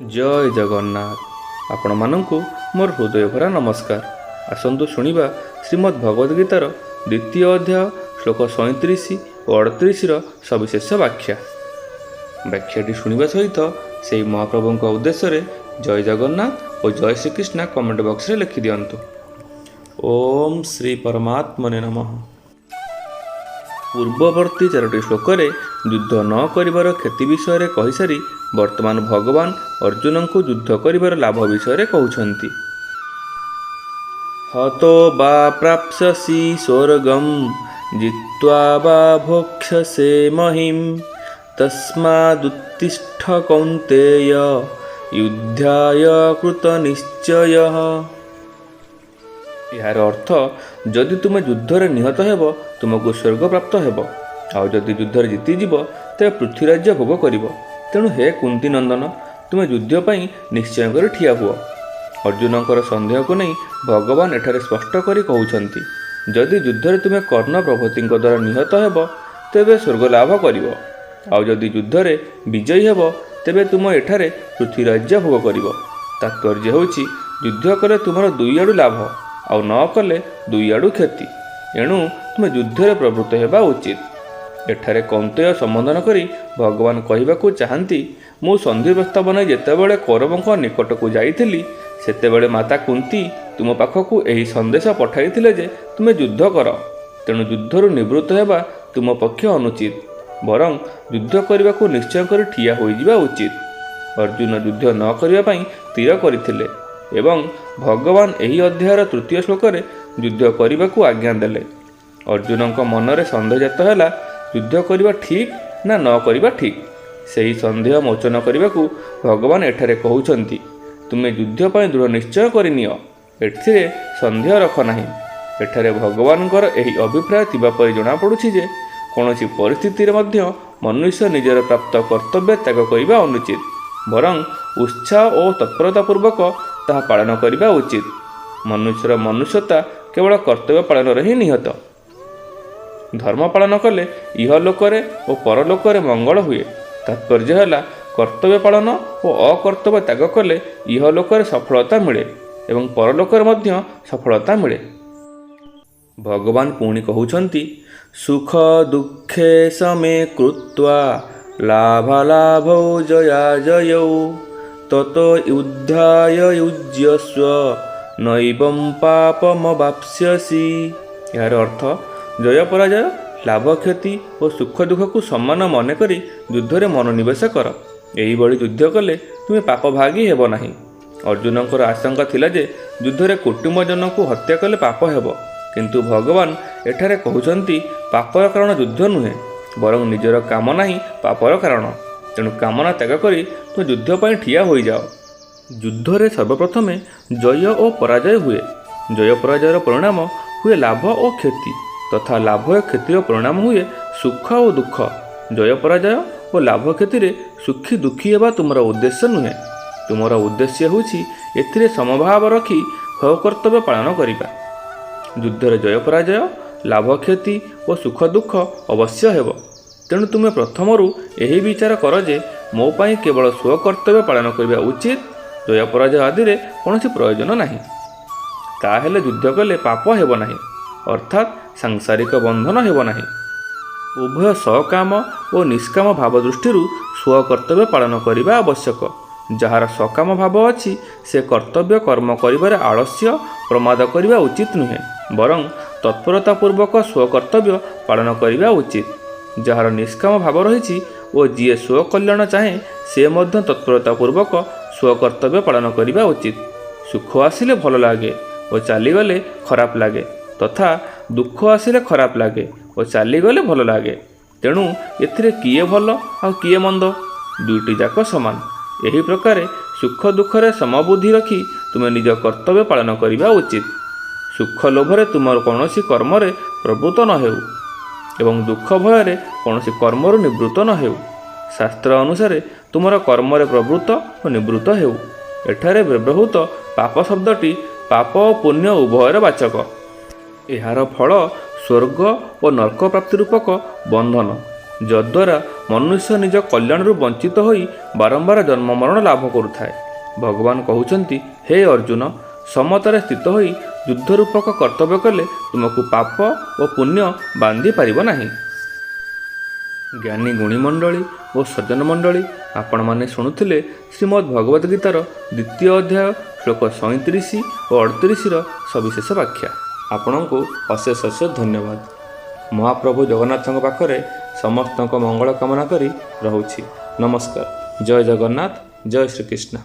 जय जगन्नाथ। आपण मानंकु मोर हृदय भरा नमस्कार। आसंतु शुणिबा श्रीमद् भगवद गीतार द्वितीय अध्याय श्लोक 37 और 38 सविशेष व्याख्याटी शुणिबा सहित से महाप्रभु उद्देश्य जय जगन्नाथ और जय श्रीकृष्ण कमेंट बॉक्स रे लिखि दियंतु। ओम श्री परमात्मने नमः। पूर्ववर्ती 4टी श्लोक युद्ध न करिबार क्षति विषय कहि सारी वर्तमान भगवान अर्जुन को युद्ध करिबार लाभ विषय कहउछंती। हतो बा प्राप्स्यसि स्वर्गं जित्वा बा भोक्ष्यसे महिं तस्मादुत्तिष्ठ कौन्तेय युद्धाय कृतनिश्चयः। यार अर्थ जदि तुम युद्धरे निहत हेब तुमको स्वर्ग प्राप्त हेब, आउ जदि युद्धरे जीतिଯିब तेबे पृथ्वीराज्य भोग करिब। तेणु हे कुंती नंदन तुम युद्ध पाई निश्चय कर ठिया हुआ। अर्जुनकर सन्देह को नहीं भगवान एठारे स्पष्ट करी कहउछंती, जदि युद्धरे तुम कर्ण प्रभृति द्वारा निहत हेब तेबे स्वर्ग लाभ करिब, आउ जदि युद्धरे विजयी हेब तेबे तुम एठारे पृथ्वीराज्य भोग करिब। तात्पर्य होछि युद्ध कले तुमर दुई आडु लाभ, आउ न कले दुई आडु क्षति। एणु तुम युद्धरे प्रवृत्त हेबा उचित। एठारे कौन्तेय संबोधन करी भगवान कहवाकू चाहती, मु संधि प्रस्ताव नहीं जेतेबेले कौरवों निकट को जाइथिली सेतेबेले माता कुंती तुम पाखकू एही संदेश पठाइथिले जे तुमे युद्ध कर। तेणु युद्धरु निवृत्त हेबा तुम पक्ष अनुचित, बरं युद्ध करने को निश्चय कर ठिया होइजिबा उचित। अर्जुन युद्ध न करिबा पई स्थिर करथिले एवं भगवान एही अध्यायर 3 श्लोक युद्ध करने को आज्ञा देले। अर्जुन मनरे सन्देह जात है युद्ध करवा ठीक ना न करवा ठीक। सही सन्देह मोचन करने को भगवान एठारे कहउछंती, तुमे युद्ध पाई दृढ़ निश्चय करनियो, एथिरे सन्देह रख नाही। एठारे भगवानकर एही अभिप्राय थिबा परि जणा पडुछि जे कोनोसी परिस्थिति रे मध्य मनुष्य निजर प्राप्त कर्तव्य त्याग करिबा अनुचित, बरं उत्साह और तत्परता पूर्वक ताहा पालन करिबा उचित। मनुष्यर मनुष्यता केवल कर्तव्य पालन रे ही निहत। धर्म पालन कले इहलोकरे और परलोकरे मंगल हुए। तात्पर्य है कर्तव्य पालन और अकर्तव्य त्याग कले इहलोकरे सफलता मिले एवं परलोकरे मध्य सफलता मिले। भगवान पुणी कहउछंती, सुख दुखे समे कृत्वा लाभालाभौ जया जयौ ततो युद्धाय युज्यस्व नैवं पापमवाप्स्यसि। यार अर्थ जय पराजय लाभ क्षति और सुख दुख को सम्मान मन करी युद्धरे मनोनिवेश कर। यही युद्ध कले तुम्हें पाप भागी हेब नाही। अर्जुनकर आशंका थिला जे युद्धरे कुटुंब जन को हत्या कले पाप हेब, किंतु भगवान एठारे कहउछंती पापर कारण युद्ध नुहे, बरं निजर कामना ही पापर कारण। तेणु कामना त्याग करी तुम युद्ध पाई ठिया होई जाओ। युद्धरे सर्वप्रथमे जय और पराजय हुए। जय पराजयर परिणाम हुए लाभ और क्षति तथा लाभ और क्षतिर परिणाम हुए सुख और दुख। जय पराजय और लाभ क्षति सुखी दुखी हेबा तुमर उद्देश्य नुहे। तुमर उद्देश्य होछि एथिरे समभाव रखी भय कर्तव्य पालन करिबा। युद्धरे जय पराजय लाभ क्षति और सुख दुख अवश्य हेब। तेणु तुमे प्रथमरु एही विचार कर जे मो पाई केवल स्व कर्तव्य पालन करिबा उचित, जय पराजय आदि रे कोनोसी प्रयोजन नाही। ताहेले युद्ध कले पाप हेब नाही, अर्थात सांसारिक बंधन हेब नाही। उभय सकाम और निष्काम भाव दृष्टि स्व कर्तव्य पालन करने आवश्यक। जार सकाम भाव अच्छी से कर्तव्य कर्म करिबारे आलस्य प्रमाद करने उचित नुहे, बरं तत्परतापूर्वक स्व कर्तव्य पालन करने उचित। जार निष्काम भाव रही और जी स्व कल्याण चाहे से मध्य तत्परतापूर्वक स्व कर्तव्य पालन करने उचित। सुख आसिले भल लगे और चलीगले खराब लगे, तथा दुख आसिले खराब लगे और चलीगले भल लगे। तेणु एथिरे किए भल आ किए मंद, दुईटी जाक समान। यही प्रकार सुख दुखरे समबुद्धि रखी तुम निज कर्तव्य पालन करने उचित। सुख लोभरे तुम कौनसी कर्मरे प्रवृत्त न हेउ एवं दुख भୟରେ कौनसी कर्मरु निवृत्त न हेउ। शास्त्र अनुसारे तुमर कर्मरे प्रवृत्त और निवृत्त हेउ। एठारे व्यवहृत पाप शब्दटी पाप और पुण्य उभयर वाचक। एहार फल स्वर्ग और नरक प्राप्ति रूपक बंधन ଯଦ୍ୱାରା ମନୁଷ୍ୟ ନିଜ କଲ୍ୟାଣରୁ ବଞ୍ଚିତ ହୋଇ ବାରମ୍ବାର ଜନ୍ମ ମରଣ ଲାଭ କରୁଥାଏ। ଭଗବାନ କହୁଛନ୍ତି, ହେ ଅର୍ଜୁନ, ସମତାରେ ସ୍ଥିତ ହୋଇ ଯୁଦ୍ଧ ରୂପକ କର୍ତ୍ତବ୍ୟ କଲେ ତୁମକୁ ପାପ ଓ ପୁଣ୍ୟ ବାନ୍ଧି ପାରିବ ନାହିଁ। ଜ୍ଞାନୀ ଗୁଣୀ ମଣ୍ଡଳୀ ଓ ସଜ୍ଜନ ମଣ୍ଡଳୀ, ଆପଣମାନେ ଶୁଣୁଥିଲେ ଶ୍ରୀମଦ୍ ଭଗବଦ୍ ଗୀତାର 2ୟ ଅଧ୍ୟାୟ ଶ୍ଲୋକ 37 ଓ 38ର ସବିଶେଷ ବ୍ୟାଖ୍ୟା। ଆପଣଙ୍କୁ ଅଶେଷ ଅଶେଷ ଧନ୍ୟବାଦ। ମହାପ୍ରଭୁ ଜଗନ୍ନାଥଙ୍କ ପାଖରେ ସମସ୍ତଙ୍କ ମଙ୍ଗଳ କାମନା କରି ରହୁଛି। ନମସ୍କାର। ଜୟ ଜଗନ୍ନାଥ, ଜୟ ଶ୍ରୀକୃଷ୍ଣ।